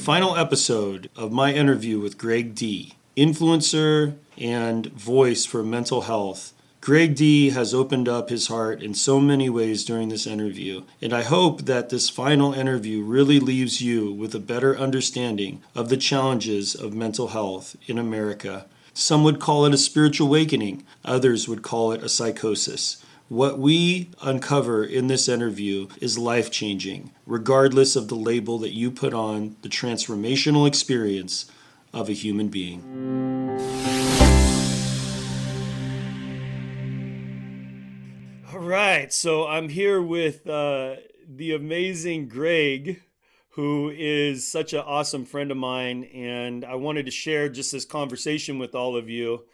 final episode of my interview with Greg D., influencer and voice for mental health. Greg D. has opened up his heart in so many ways during this interview, and I hope that this final interview really leaves you with a better understanding of the challenges of mental health in America. Some would call it a spiritual awakening, others would call it a psychosis. What we uncover in this interview is life-changing, regardless of the label that you put on the transformational experience of a human being. All right, so I'm here with the amazing Greg, who is such an awesome friend of mine, and I wanted to share just this conversation with all of you.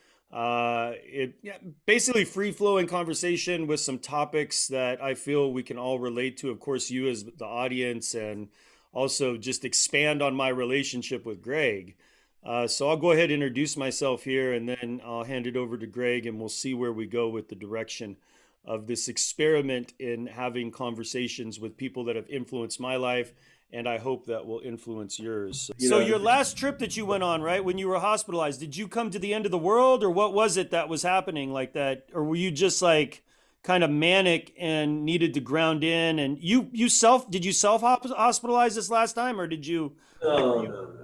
Basically free-flowing conversation with some topics that I feel we can all relate to. Of course, you as the audience, and also just expand on my relationship with Greg. So I'll go ahead and introduce myself here, and then I'll hand it over to Greg, and we'll see where we go with the direction of this experiment in having conversations with people that have influenced my life, and I hope that will influence yours. So your last trip that you went on, right, when you were hospitalized, did you come to the end of the world, or what was it that was happening like that? Or were you just like kind of manic and needed to ground in? And did you self hospitalize this last time, or did you? No.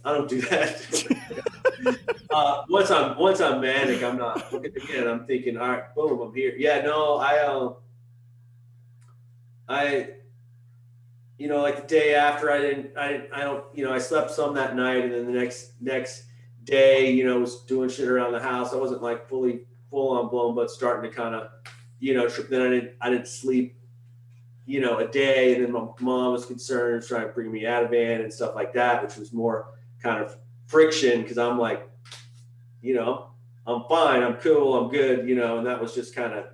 I don't do that. Once I'm manic, I'm not. Again, I'm thinking, all right, boom, I'm here. Yeah, no, like the day after, I slept some that night, and then the next day, was doing shit around the house. I wasn't like full on blown, but starting to kind of, trip. Then I didn't sleep, a day, and then my mom was concerned, trying to bring me Ativan and stuff like that, which was more kind of friction, because I'm like, I'm fine, I'm cool, I'm good, and that was just kind of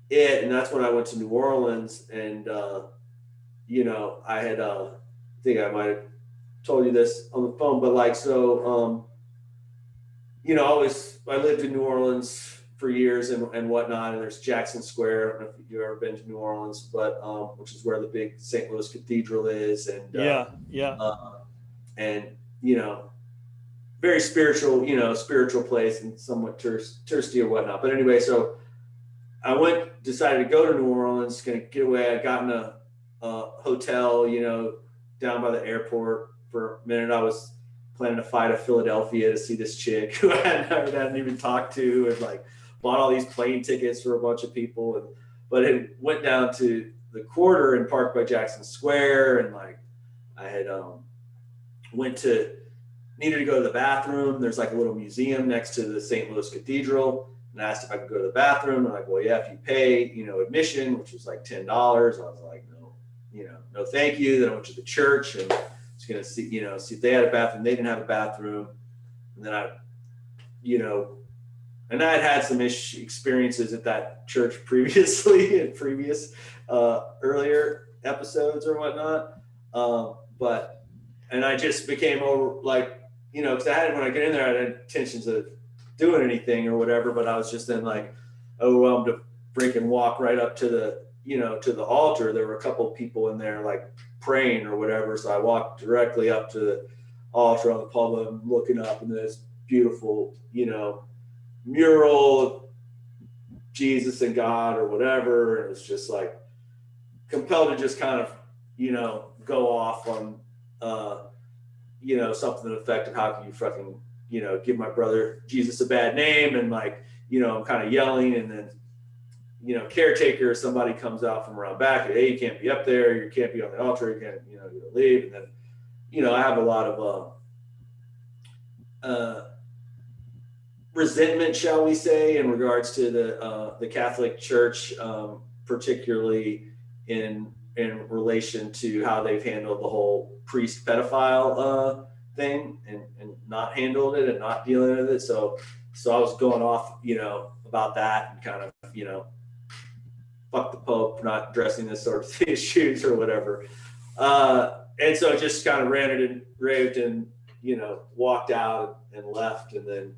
it. And that's when I went to New Orleans, and I had I think I might have told you this on the phone, but I lived in New Orleans for years and whatnot, and there's Jackson Square. I don't know if you've ever been to New Orleans, but which is where the big St. Louis Cathedral is, and and very spiritual place, and somewhat touristy or whatnot. But anyway, so I decided to go to New Orleans, gonna get away. I got in a hotel, down by the airport. For a minute, I was planning to fly to Philadelphia to see this chick who I hadn't even talked to, and like bought all these plane tickets for a bunch of people. But it went down to the quarter and parked by Jackson Square, and like I had needed to go to the bathroom. There's like a little museum next to the St. Louis Cathedral, and I asked if I could go to the bathroom. They're like, well, yeah, if you pay, admission, which was like $10. I was like, no, thank you. Then I went to the church and was going to see if they had a bathroom. They didn't have a bathroom. And then I had some experiences at that church previously in previous earlier episodes or whatnot. And I just became over because when I get in there, I had intentions of doing anything or whatever, but I was just then like overwhelmed to freaking walk right up to the altar. There were a couple of people in there like praying or whatever. So I walked directly up to the altar on the pulpit, looking up, and this beautiful, mural of Jesus and God or whatever. And it was just like compelled to just kind of, go off on, something to the effect of, how can you fucking, give my brother Jesus a bad name? And like, I'm kind of yelling, and then, caretaker or somebody comes out from around back, and, hey, you can't be up there, you can't be on the altar, you can't, you leave. And then, I have a lot of resentment, shall we say, in regards to the Catholic Church, particularly in relation to how they've handled the whole priest pedophile thing, and not handled it and not dealing with it. So I was going off, about that, and kind of, fuck the Pope for not addressing this sort of issues or whatever. And so just kind of ranted and raved, and, walked out and left. And then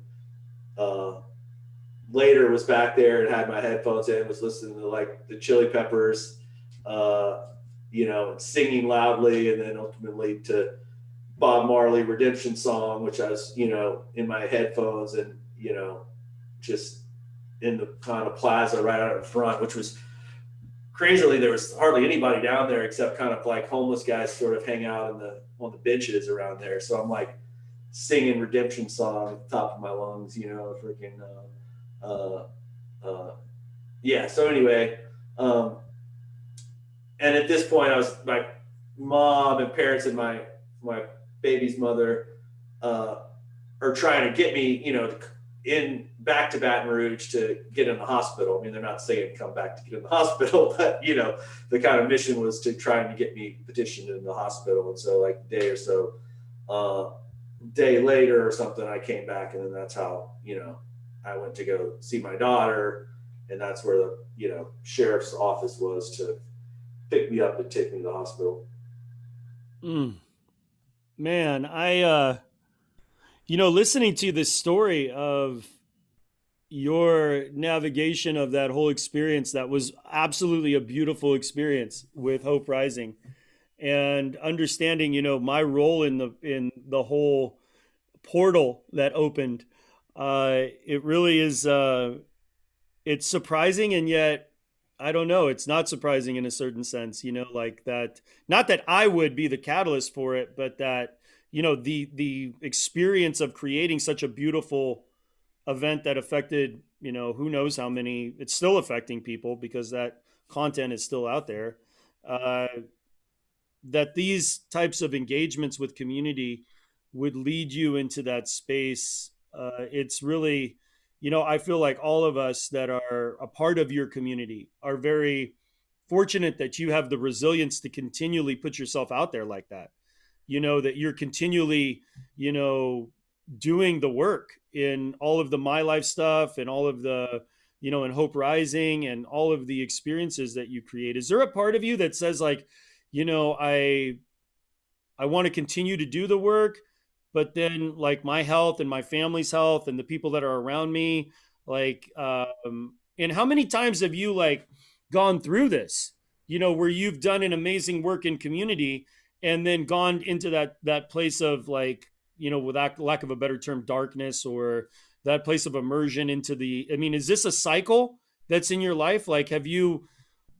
later was back there and had my headphones in, was listening to like the Chili Peppers, and singing loudly, and then ultimately to Bob Marley Redemption Song, which I was, in my headphones and, just in the kind of plaza right out in front, which was crazily, there was hardly anybody down there except kind of like homeless guys sort of hang out on the benches around there. So I'm like singing Redemption Song at the top of my lungs, freaking, yeah. So anyway, and at this point I was, my mom and parents and my baby's mother, are trying to get me, in back to Baton Rouge to get in the hospital. I mean, they're not saying come back to get in the hospital, but the kind of mission was to try and get me petitioned in the hospital. And so like a day or so, day later or something, I came back, and then that's how, I went to go see my daughter, and that's where the, sheriff's office was to pick me up and take me to the hospital. Mm. Man, listening to this story of your navigation of that whole experience, that was absolutely a beautiful experience with Hope Rising, and understanding, my role in the whole portal that opened. It really is. It's surprising, and yet I don't know. It's not surprising in a certain sense, like that. Not that I would be the catalyst for it, but that the experience of creating such a beautiful event that affected, who knows how many. It's still affecting people because that content is still out there. Uh, that these types of engagements with community would lead you into that space. It's really, I feel like all of us that are a part of your community are very fortunate that you have the resilience to continually put yourself out there like that. That you're continually, you know, doing the work in all of the My Life stuff and all of the, in Hope Rising and all of the experiences that you create. Is there a part of you that says like, you know, I I want to continue to do the work, but then like my health and my family's health and the people that are around me, like, and how many times have you like gone through this, where you've done an amazing work in community and then gone into that place of like, without lack of a better term, darkness, or that place of immersion into I mean, is this a cycle that's in your life? Like, have you,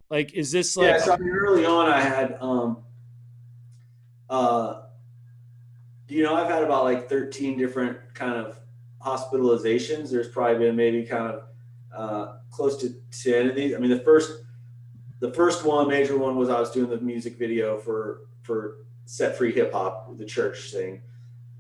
like, is this Yeah, like, so I mean, early on, I had, uh, I've had about like 13 different kind of hospitalizations. There's probably been maybe kind of close to 10 of these. I mean, the first one, major one, was I was doing the music video for Set Free Hip Hop, the church thing.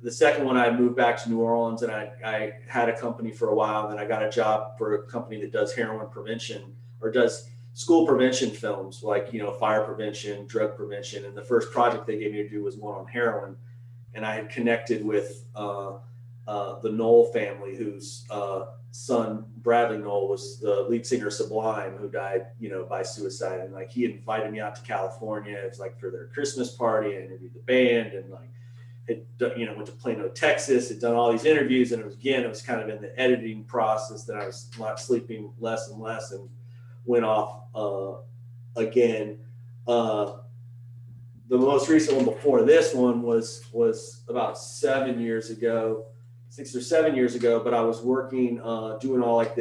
The second one, I moved back to New Orleans, and I had a company for a while. And then I got a job for a company that does heroin prevention, or does school prevention films, like, fire prevention, drug prevention. And the first project they gave me to do was one on heroin. And I had connected with the Knoll family, whose son, Bradley Knoll, was the lead singer of Sublime, who died, by suicide. And like, he had invited me out to California. It was like for their Christmas party. I interviewed the band, and like, had done, went to Plano, Texas, had done all these interviews. And it was kind of in the editing process that I was not sleeping less and less, and went off again. The most recent one before this one was about 7 years ago, 6 or 7 years ago. But I was working, doing all like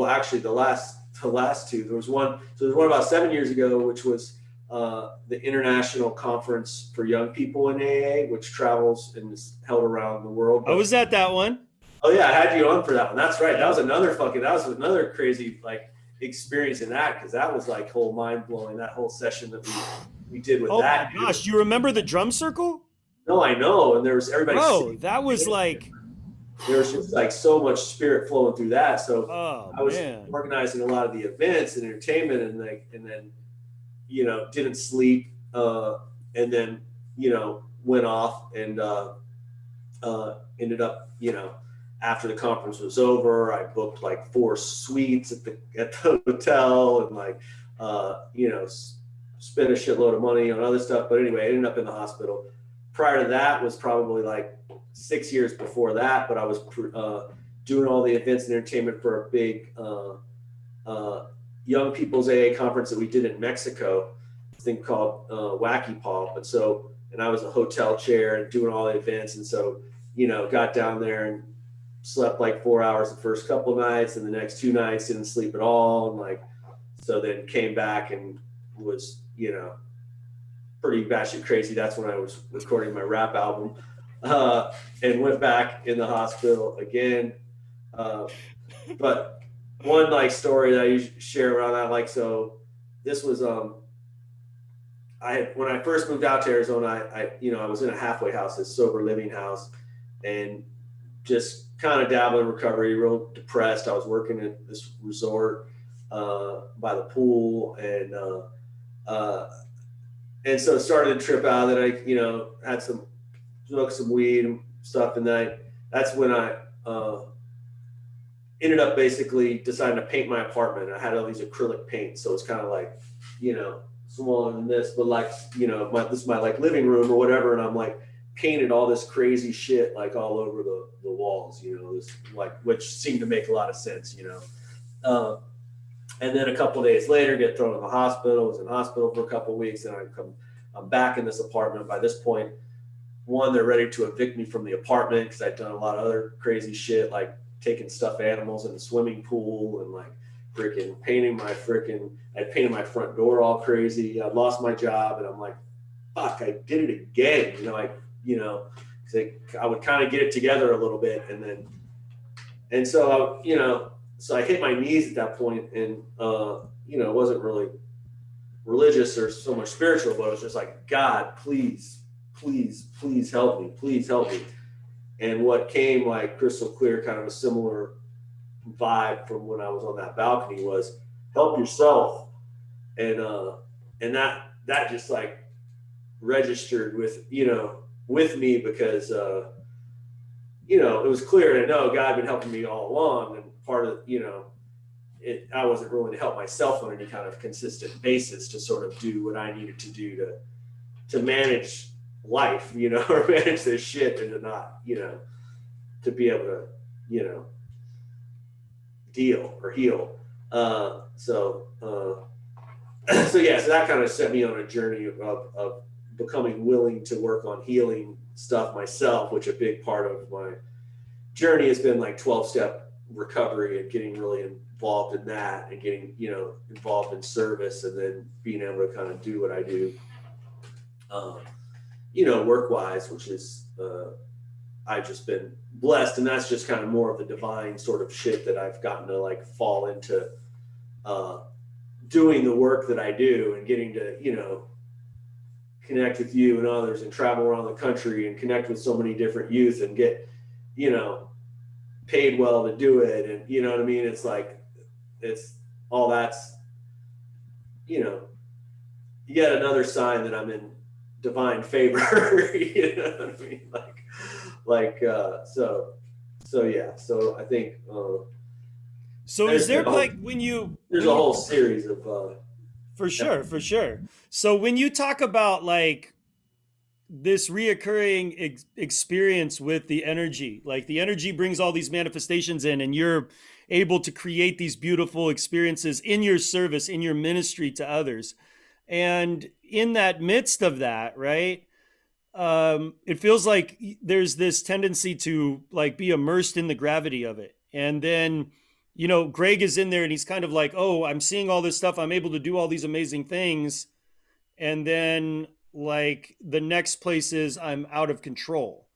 actually the last two. There's one about 7 years ago, which was the International Conference for Young People in AA, which travels and is held around the world. I was at that one. Oh yeah, I had you on for that one. That's right. Yeah. That was another crazy like experience in that, because that was like whole mind blowing, that whole session that we did with that. Oh my gosh, you remember the drum circle? No, I know. And there was everybody. Bro, that was like, there was just like so much spirit flowing through that. So I was man, organizing a lot of the events and entertainment, and then didn't sleep, and then went off, and ended up, after the conference was over, I booked like 4 suites at the hotel, and like spent a shitload of money on other stuff. But anyway, I ended up in the hospital. Prior to that was probably like 6 years before that, but I was doing all the events and entertainment for a big young people's AA conference that we did in Mexico. thing called Wacky Paw. But so, and I was a hotel chair and doing all the events. And so, got down there and slept like 4 hours the first couple of nights, and the next 2 nights didn't sleep at all. And like, so then came back and was, pretty batshit crazy. That's when I was recording my rap album, and went back in the hospital again. But one like story that I usually share around that, like, so this was, when I first moved out to Arizona, I was in a halfway house, this sober living house, and just kind of dabbling in recovery, real depressed. I was working at this resort by the pool, and so it started to trip out that I, had smoked some weed and stuff, and that's when I ended up basically deciding to paint my apartment. I had all these acrylic paints, so it's kind of like, smaller than this, but like, this is my like living room or whatever, and I'm like painted all this crazy shit like all over the walls, this like, which seemed to make a lot of sense, and then a couple of days later get thrown in the hospital. Was in the hospital for a couple of weeks, and I'm back in this apartment. By this point, one, they're ready to evict me from the apartment because I'd done a lot of other crazy shit, like taking stuffed animals in the swimming pool and like freaking I painted my front door all crazy. I lost my job, and I'm like, fuck, I did it again. I would kind of get it together a little bit, and so so I hit my knees at that point, and it wasn't really religious or so much spiritual, but it was just like, God, please, please, please help me, please help me. And what came like crystal clear, kind of a similar vibe from when I was on that balcony, was help yourself. And that just like registered with me, because it was clear, and I know God had been helping me all along, and part of I wasn't willing to help myself on any kind of consistent basis to sort of do what I needed to do to manage life, or manage this shit, and to not, to be able to, deal or heal. So that kind of set me on a journey of becoming willing to work on healing stuff myself, which a big part of my journey has been like 12-step recovery, and getting really involved in that, and getting, involved in service, and then being able to kind of do what I do, work-wise, which is, I've just been blessed. And that's just kind of more of the divine sort of shit that I've gotten to like fall into, doing the work that I do, and getting to, connect with you and others, and travel around the country and connect with so many different youth, and get, paid well to do it. And you know what I mean? It's like, it's all that's, yet another sign that I'm in divine favor. You know what I mean? So yeah. So I think, so is there like there's a whole series of, for sure. So when you talk about like this reoccurring experience with the energy, like the energy brings all these manifestations in, and you're able to create these beautiful experiences in your service, in your ministry to others. And in that midst of that, right, it feels like there's this tendency to like be immersed in the gravity of it. And then, Greg is in there, and he's kind of like, oh, I'm seeing all this stuff. I'm able to do all these amazing things. And then like the next place is I'm out of control,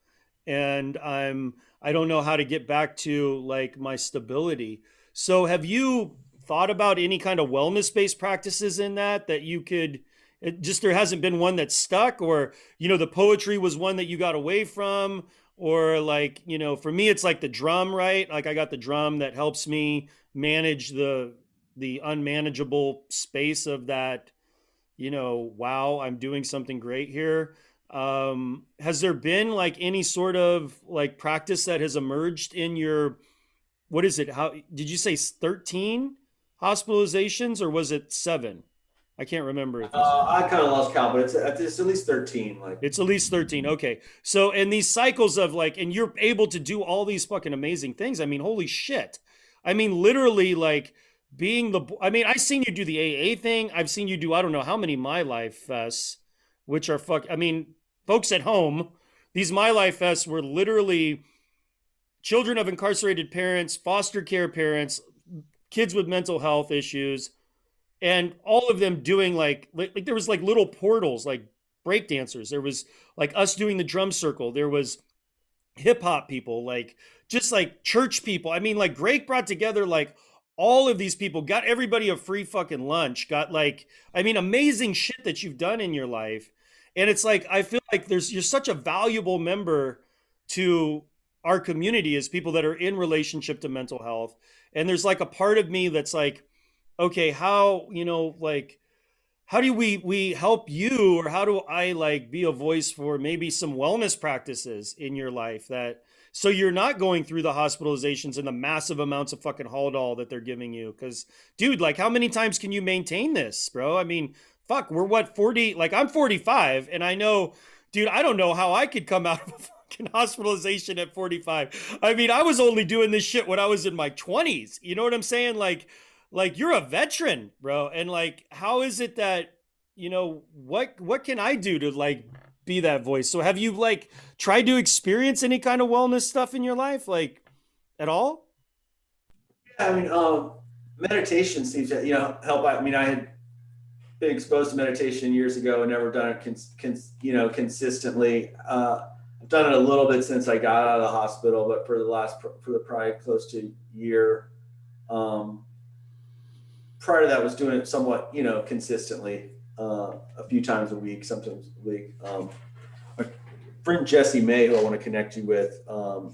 and I don't know how to get back to like my stability. So have you thought about any kind of wellness based practices in that you could, it just, there hasn't been one that's stuck, or the poetry was one that you got away from, or like, for me it's like the drum, right? Like I got the drum that helps me manage the unmanageable space of that, wow, I'm doing something great here. Has there been like any sort of like practice that has emerged in your, what is it? How did you say 13 hospitalizations, or was it 7? I can't remember if it's, I kind of lost count, but it's at least 13. Like, it's at least 13. Okay. So, and these cycles of like, and you're able to do all these fucking amazing things. I mean, holy shit. I mean, literally like being the, I mean, I've seen you do the AA thing. I've seen you do, I don't know how many My Life fests, which are I mean, folks at home, these My Life fests were literally children of incarcerated parents, foster care parents, kids with mental health issues, and all of them doing like there was like little portals, like break dancers. There was like us doing the drum circle. There was hip hop people, like just like church people. I mean, like Greg brought together like all of these people, got everybody a free fucking lunch, got like, I mean, amazing shit that you've done in your life. And it's like, I feel like you're such a valuable member to our community as people that are in relationship to mental health. And there's like a part of me that's like, okay, how, like, how do we help you, or how do I like be a voice for maybe some wellness practices in your life, that so you're not going through the hospitalizations and the massive amounts of fucking Haldol that they're giving you? Because dude, like, how many times can you maintain this, bro? I mean, fuck, we're what, 40, like I'm 45, and I know, dude, I don't know how I could come out of a fucking hospitalization at 45. I mean, I was only doing this shit when I was in my 20s, you know what I'm saying? Like you're a veteran, bro. And like, how is it that, what can I do to like be that voice? So have you like tried to experience any kind of wellness stuff in your life, like at all? Yeah, I mean, meditation seems to help. I mean, I had been exposed to meditation years ago and never done it consistently. I've done it a little bit since I got out of the hospital, but for the probably close to a year. Um, Prior to that, was doing it somewhat consistently, a few times a week, sometimes a week. My friend Jessie May, who I want to connect you with,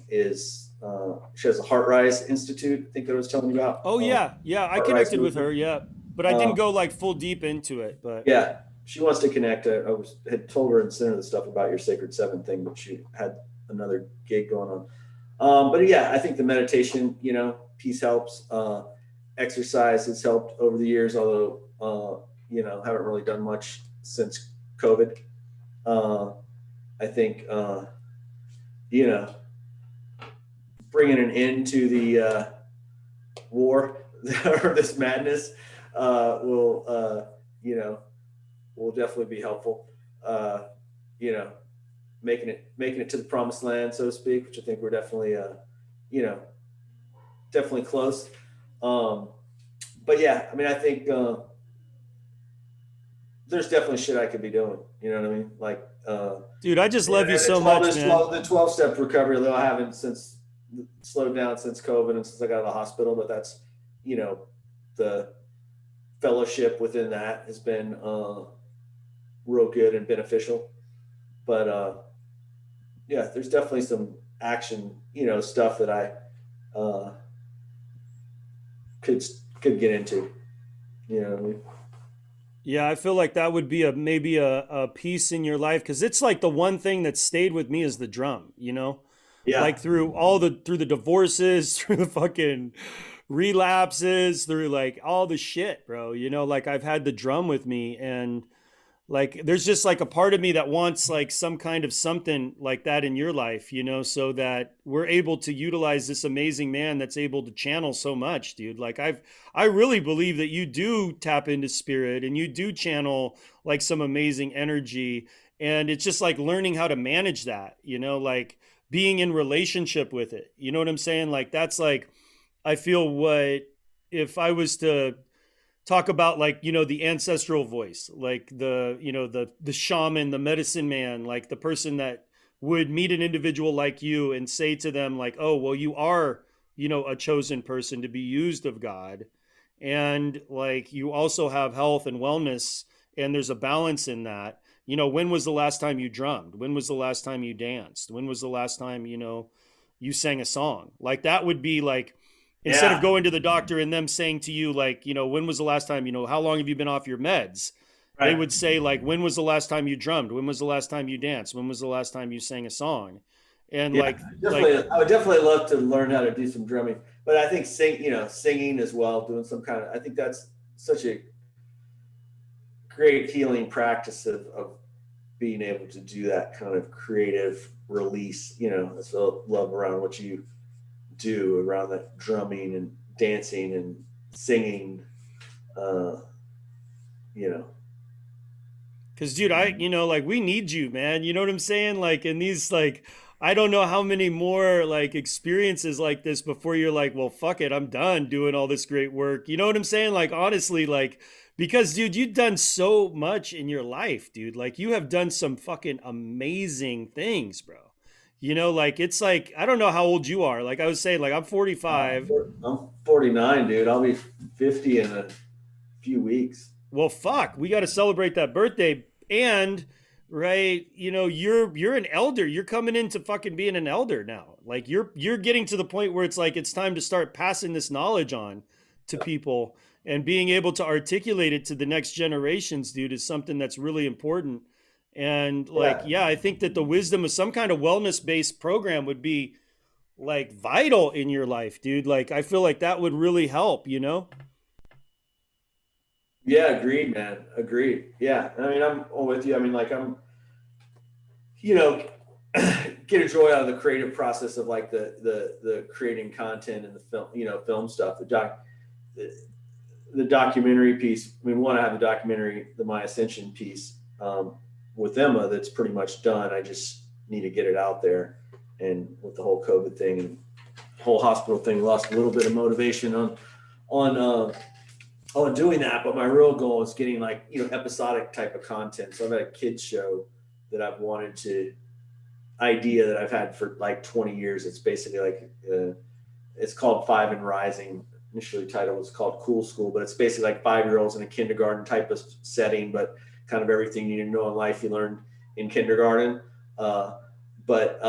is she has a Heart Rise Institute. I think that I was telling you about Oh yeah, yeah, I Heart Rise connected with her, movement. yeah, but I didn't Uh, go like full deep into it. But yeah, she wants to connect. Had told her and sent her the stuff about your Sacred Seven thing, but she had another gig going on. But yeah, I think the meditation, piece helps. Exercise has helped over the years, although haven't really done much since COVID. Uh, I think you know bringing an end to the war or this madness will will definitely be helpful. Uh, you know, making it to the promised land, so to speak, which I think we're definitely you know definitely close. Um, but yeah, I mean, I think there's definitely shit I could be doing. You know what I mean? Like, dude, I just love you and the so much, man. the 12 step recovery, though I haven't since slowed down since COVID and since I got out of the hospital, but that's, you know, the fellowship within that has been real good and beneficial. But yeah, there's definitely some action, stuff that I uh, could could get into. You know what I mean? Yeah, I feel like that would be maybe a piece in your life, because it's like the one thing that stayed with me is the drum, Yeah, like through the divorces, through the fucking relapses, through like all the shit, bro. Like I've had the drum with me, and like there's just like a part of me that wants like some kind of something like that in your life, so that we're able to utilize this amazing man that's able to channel so much, dude. Like I really believe that you do tap into spirit and you do channel like some amazing energy, and it's just like learning how to manage that, like being in relationship with it. You know what I'm saying? Like that's like, I feel what, if I was to talk about like, the ancestral voice, like the shaman, the medicine man, like the person that would meet an individual like you and say to them like, oh well, you are, a chosen person to be used of God, and like you also have health and wellness, and there's a balance in that. When was the last time you drummed? When was the last time you danced? When was the last time, you sang a song? Like that would be like, instead of yeah, going to the doctor and them saying to you like, when was the last time, how long have you been off your meds, they right. would say like, when was the last time you drummed? When was the last time you danced? When was the last time you sang a song? And Yeah, like definitely. I would definitely love to learn how to do some drumming, but I think singing as well, doing some kind of. I think that's such a great healing practice of being able to do that kind of creative release. I still love around what you do around that drumming and dancing and singing, uh, you know. Cause dude, like we need you, man. You know what I'm saying? Like in these I don't know how many more like experiences like this before you're like, well, fuck it, I'm done doing all this great work. You know what I'm saying? Like honestly, like because dude, you've done so much in your life, dude. Like you have done some fucking amazing things, bro. Like it's like I don't know how old you are. Like I was saying, like I'm 45. I'm 49, dude. I'll be 50 in a few weeks. Well, fuck, we got to celebrate that birthday. And right, you're an elder. You're coming into fucking being an elder now. Like you're getting to the point where it's like it's time to start passing this knowledge on to people, and being able to articulate it to the next generations, dude, is something that's really important. And like, Yeah, yeah, I think that the wisdom of some kind of wellness based program would be like vital in your life, dude. Like I feel like that would really help. yeah, agreed, man. Agreed. Yeah, I mean, I'm all with you. I mean, like, you know, get a joy out of the creative process of like the creating content and the film, film stuff. The, the documentary piece. We want to have the documentary, the My Ascension piece, with Emma. That's pretty much done. I just need to get it out there. And with the whole COVID thing and whole hospital thing, lost a little bit of motivation on doing that. But my real goal is getting like episodic type of content. So I've had a kids show that I've wanted to idea that I've had for like 20 years. It's basically like it's called Five and Rising. Initially title was called Cool School, but it's basically like 5-year-olds in a kindergarten type of setting, but kind of everything you need to know in life you learned in kindergarten. Uh, but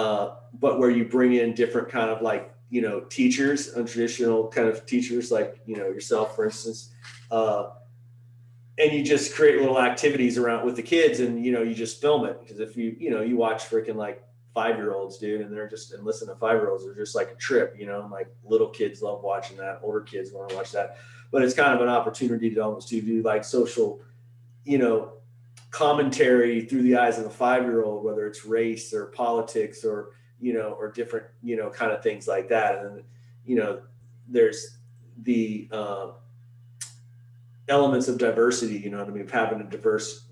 where you bring in different kind of like teachers, untraditional kind of teachers, like yourself, for instance, uh, and you just create little activities around with the kids, and you just film it. Because if you watch freaking like 5-year-olds, dude, and they're just and listen to 5-year-olds, they're just like a trip, and like little kids love watching that, older kids want to watch that. But it's kind of an opportunity to almost to do like social, you know, commentary through the eyes of a 5-year-old, whether it's race or politics or or different kind of things like that. And then there's the elements of diversity, what I mean, having a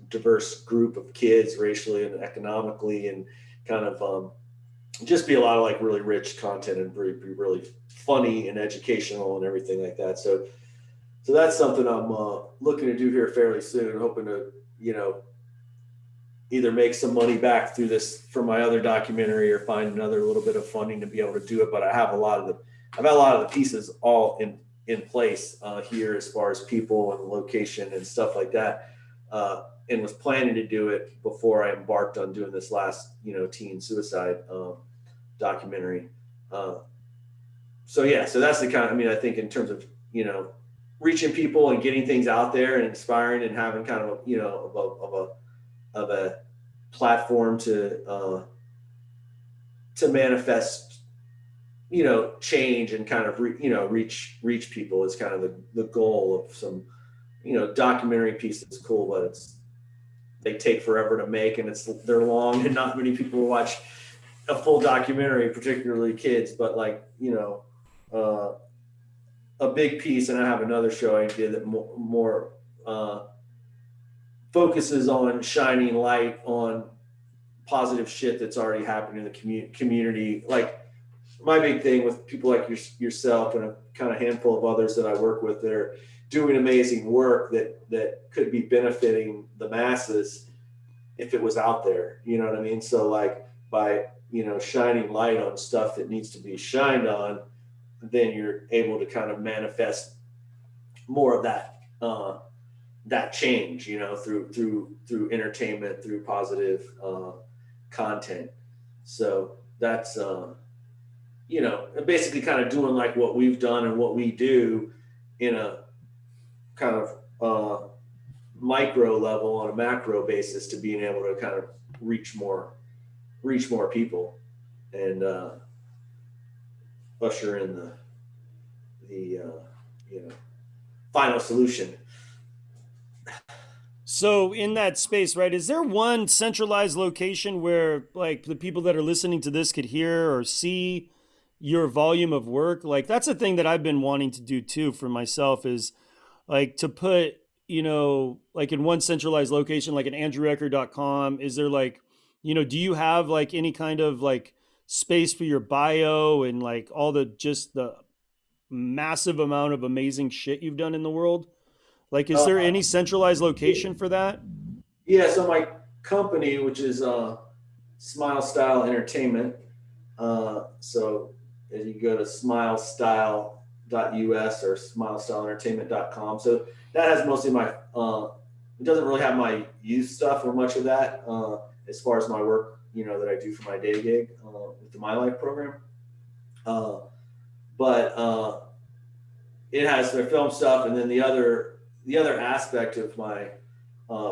diverse group of kids racially and economically, and kind of just be a lot of like really rich content and be really funny and educational and everything like that. So that's something I'm looking to do here fairly soon, hoping to either make some money back through this from my other documentary or find another little bit of funding to be able to do it. But I've had a lot of the pieces all in place here, as far as people and location and stuff like that, and was planning to do it before I embarked on doing this last teen suicide documentary. So yeah, so that's the kind of, I mean, I think in terms of reaching people and getting things out there and inspiring and having kind of of a platform to manifest change and kind of reach people is kind of the goal of some documentary piece. That's cool, but they take forever to make, and they're long, and not many people watch a full documentary, particularly kids. But like a big piece, and I have another show idea that more focuses on shining light on positive shit that's already happening in the community. Like my big thing with people like yourself and a kind of handful of others that I work with that are doing amazing work that could be benefiting the masses if it was out there. You know what I mean? So like by shining light on stuff that needs to be shined on, then you're able to kind of manifest more of that change, through entertainment, through positive content. So that's basically kind of doing like what we've done and what we do in a kind of micro level on a macro basis, to being able to kind of reach more people and usher in the final solution. So in that space, right, is there one centralized location where like the people that are listening to this could hear or see your volume of work. Like that's a thing that I've been wanting to do too for myself is like to put, like in one centralized location, like an andrewrecker.com. Is there like, do you have like any kind of like space for your bio and like all the just the massive amount of amazing shit you've done in the world? Like, is there Uh, any centralized location for that? yeah, so my company, which is Smile Style Entertainment, so if you go to smilestyle.us or smilestyleentertainment.com, so that has mostly my, it doesn't really have my youth stuff or much of that as far as my work, that I do for my day gig with the My Life program. Uh, but it has their film stuff, and then the other aspect of my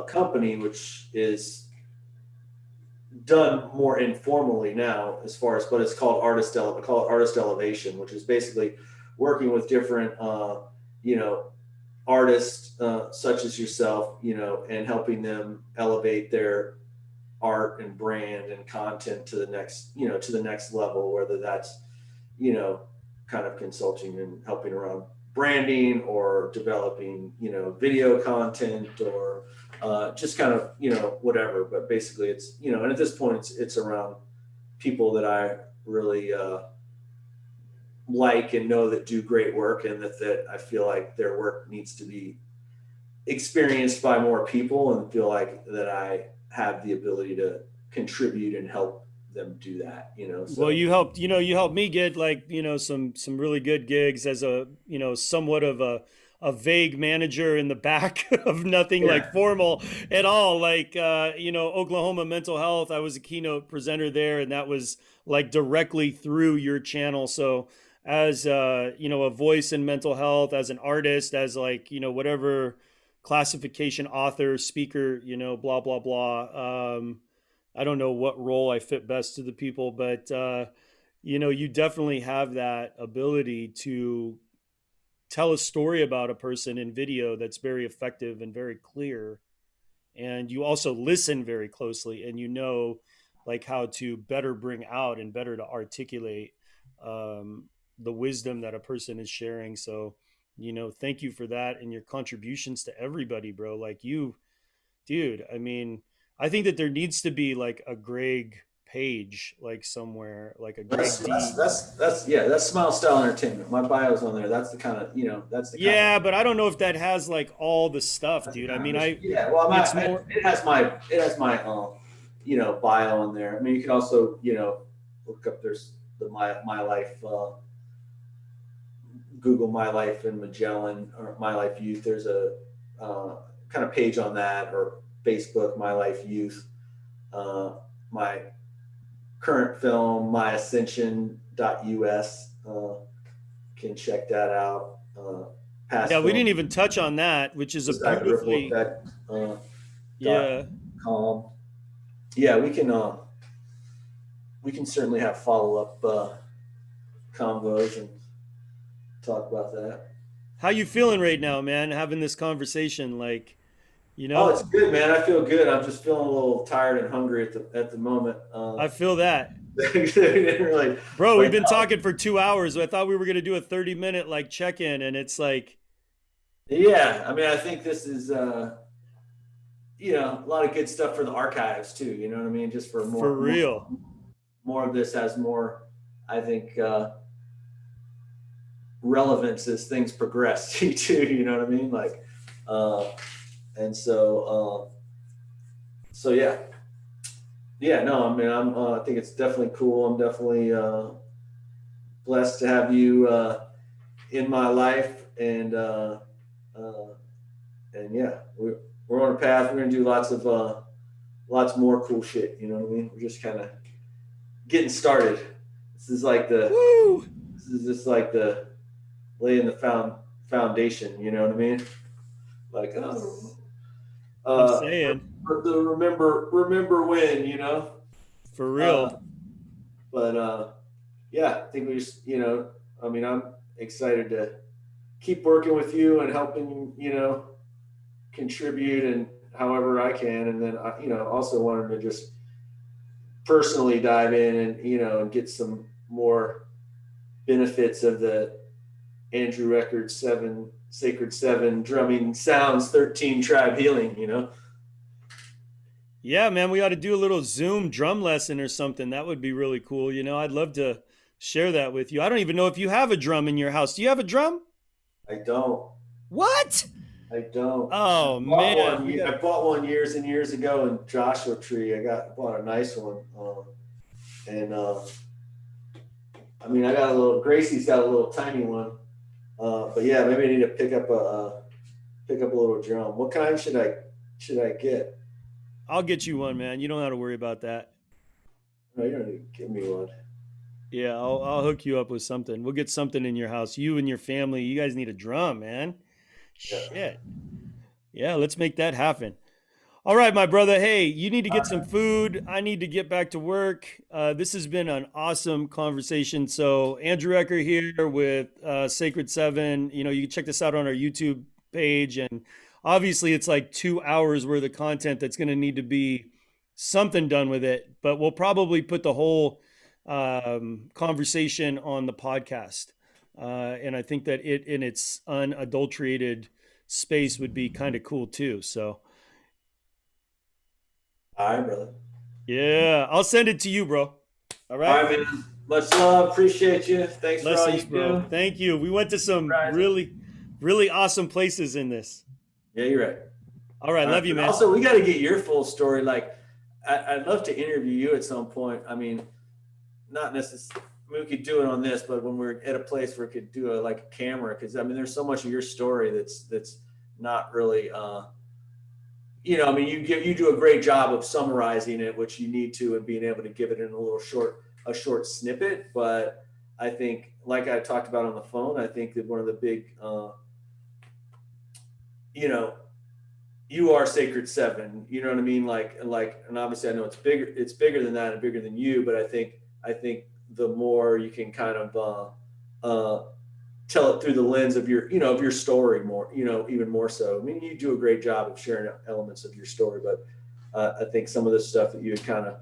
company, which is done more informally now, as far as, but it's called Artist Elevation, which is basically working with different artists such as yourself, and helping them elevate their art and brand and content to the next level, whether that's you know, kind of consulting and helping around branding or developing, video content or just kind of, whatever. But basically, and at this point, it's around people that I really like and know that do great work, and that I feel like their work needs to be experienced by more people, and feel like that I have the ability to contribute and help them do that. Well, So you helped me get like, some really good gigs as a, somewhat of a vague manager in the back of nothing like yeah. formal at all. Like, Oklahoma Mental Health, I was a keynote presenter there, and that was like directly through your channel. So, as, a voice in mental health, as an artist, as like, whatever classification, author, speaker, blah, blah, blah. I don't know what role I fit best to the people, but you definitely have that ability to tell a story about a person in video that's very effective and very clear. And you also listen very closely, and like how to better bring out and better to articulate the wisdom that a person is sharing. So, thank you for that and your contributions to everybody, bro. Like you, dude, I mean, I think that there needs to be like a Greg page, like somewhere, like a That's Greg that's D. that's that's yeah, that's Smile Style Entertainment. My bio's on there. That's the kind of that's the kind of Yeah, but I don't know if that has like all the stuff, that's the dude. I kind of mean, mission. Yeah, well, it's more. it has my bio on there. I mean, you can also look up, there's the my life, Google My Life in Magellan or My Life Youth. There's a kind of page on that, or Facebook My Life Youth. My current film, My Ascension.us. Can check that out. Yeah, Past we didn't film, even touch on that, which is a just like ripple beautifully. effect. Dot Yeah. com. Yeah, we can certainly have follow up convos and talk about that. How you feeling right now, man? Having this conversation, like, you Oh, know, it's good, man. I feel good. I'm just feeling a little tired and hungry at the moment. I feel that. Really, Bro, we've but been no, talking for 2 hours. I thought we were gonna do a 30-minute like check-in, and it's like, yeah. I mean, I think this is a lot of good stuff for the archives too. You know what I mean? Just for for more real. more of this has more, I think, relevance as things progress too. You know what I mean? Like, uh, and so yeah, yeah. No, I mean, I think it's definitely cool. I'm definitely blessed to have you in my life, uh, and yeah, we're on a path. We're gonna do lots more cool shit. You know what I mean? We're just kind of getting started. This is like the Woo! this is just like the laying the foundation. You know what I mean? Like, I'm saying, remember when, for real. uh, but yeah, I think we just, I mean, I'm excited to keep working with you and helping, contribute and however I can. And then I, also wanted to just personally dive in and, and get some more benefits of the Andrew Record 7 Sacred 7 drumming sounds 13 tribe healing, you know. Yeah, man, we ought to do a little Zoom drum lesson or something. That would be really cool. I'd love to share that with you. I don't even know if you have a drum in your house. Do you have a drum? I don't. What? I don't. Oh man, I bought one years and years ago in Joshua Tree. Bought a nice one, and I mean, I got a little. Gracie's got a little tiny one, but yeah, maybe I need to pick up a little drum. What kind should I get? I'll get you one, man. You don't have to worry about that. No, you don't need to give me one. Yeah, I'll hook you up with something. We'll get something in your house. You and your family, you guys need a drum, man. Yeah. Shit. Yeah, let's make that happen. All right, my brother. Hey, you need to get some food. I need to get back to work. This has been an awesome conversation. So, Andrew Ecker here with Sacred Seven. You can check this out on our YouTube page. And obviously, it's like 2 hours worth of content that's going to need to be something done with it. But we'll probably put the whole conversation on the podcast. And I think that it in its unadulterated space would be kind of cool too. So, All right, brother. yeah, I'll send it to you, bro. All All right. right, man. Much love. Appreciate you. Thanks for all you Blessings, bro. do. Thank you. We went to some Right. really, really awesome places in this. Yeah, you're right. All right. Love you, man. Also, we got to get your full story. Like, I'd love to interview you at some point. I mean, not necessarily. We could do it on this, but when we're at a place where we could do a camera, because I mean, there's so much of your story that's not really. I mean, you do a great job of summarizing it, which you need to, and being able to give it in a short snippet. But I think, like I talked about on the phone, I think that one of the big, you are Sacred Seven. You know what I mean? And obviously, I know it's bigger. It's bigger than that and bigger than you. But I think the more you can kind of tell it through the lens of your story more, even more so. I mean, you do a great job of sharing elements of your story, but I think some of the stuff that you had kind of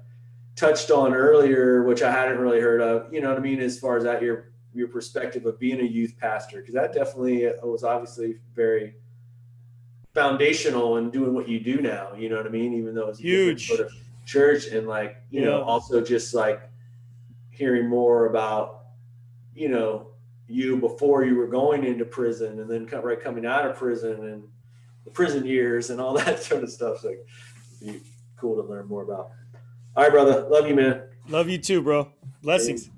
touched on earlier, which I hadn't really heard of, you know what I mean, as far as that your perspective of being a youth pastor, because that definitely was obviously very foundational in doing what you do now. You know what I mean? Even though it's a different Huge. sort of church, and also just hearing more about you before you were going into prison, and then coming out of prison, and the prison years and all that sort of stuff. So it'd be cool to learn more about. All right, brother. Love you, man. Love you too, bro. Blessings.